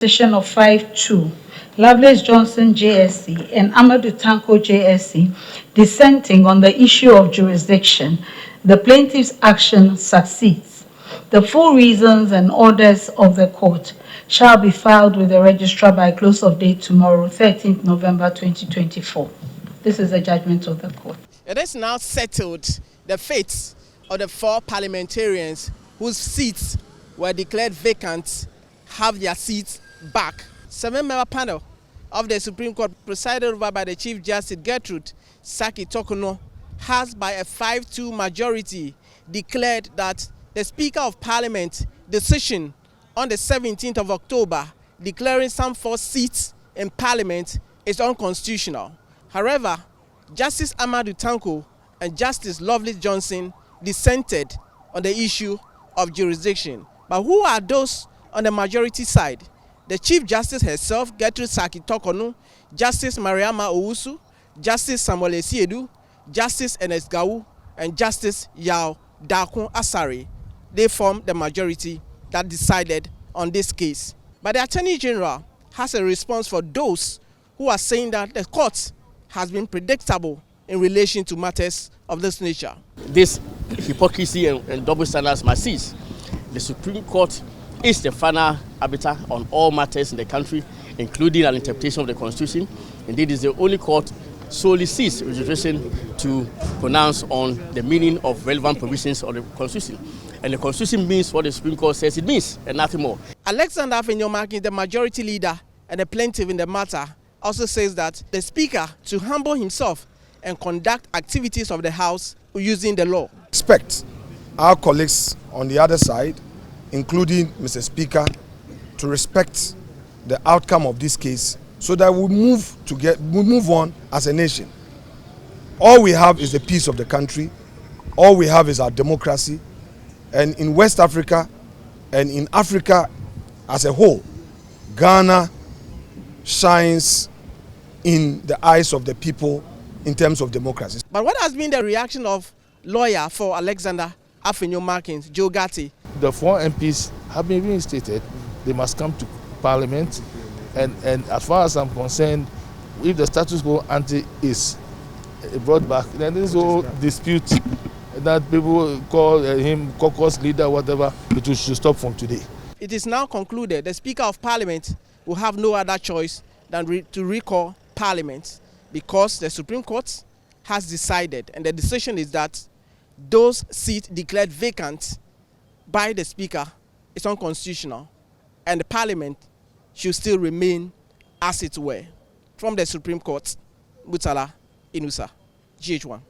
Decision of 5-2, Lovelace Johnson JSC and Amadou Tanko JSC dissenting on the issue of jurisdiction, the plaintiff's action succeeds. The full reasons and orders of the court shall be filed with the registrar by close of day tomorrow, 13th November 2024. This is the judgment of the court. It is now settled the fates of the 4 parliamentarians whose seats were declared vacant have their seats back. 7-member panel of the Supreme Court, presided over by the Chief Justice Gertrude Saki-Tokono, has by a 5-2 majority declared that the Speaker of Parliament decision on the 17th of October declaring some 4 seats in Parliament is unconstitutional. However, Justice Amadou Tanko and Justice Lovelace Johnson dissented on the issue of jurisdiction. But who are those on the majority side? The Chief Justice herself, Gertrude Saki-Tokono, Justice Mariama Owusu, Justice Samuel Esiedu, Justice Ernest Gawu, and Justice Yao Dakun Asare. They form the majority that decided on this case. But the Attorney General has a response for those who are saying that the court has been predictable in relation to matters of this nature. This hypocrisy and double standards must cease. The Supreme Court is the final arbiter on all matters in the country, including an interpretation of the Constitution. Indeed, it's the only court solely seeks registration to pronounce on the meaning of relevant provisions of the Constitution. And the Constitution means what the Supreme Court says it means, and nothing more. Alexander Afenyomarkin, the majority leader and the plaintiff in the matter, also says that the Speaker to humble himself and conduct activities of the House using the law. Expect our colleagues on the other side, including Mr. Speaker, to respect the outcome of this case so that we move on as a nation. All we have is the peace of the country. All we have is our democracy. And in West Africa and in Africa as a whole, Ghana shines in the eyes of the people in terms of democracy. But what has been the reaction of lawyer for Alexander Afenyomarkin, Joe Gatti? The 4 MPs have been reinstated. They must come to Parliament. And as far as I'm concerned, if the status quo ante is brought back, then this whole dispute that people call him caucus leader, whatever, it should stop from today. It is now concluded the Speaker of Parliament will have no other choice than to recall Parliament, because the Supreme Court has decided, and the decision is that those seats declared vacant by the Speaker is unconstitutional, and the Parliament should still remain as it were. From the Supreme Court, Murtala, Inusah, GHOne.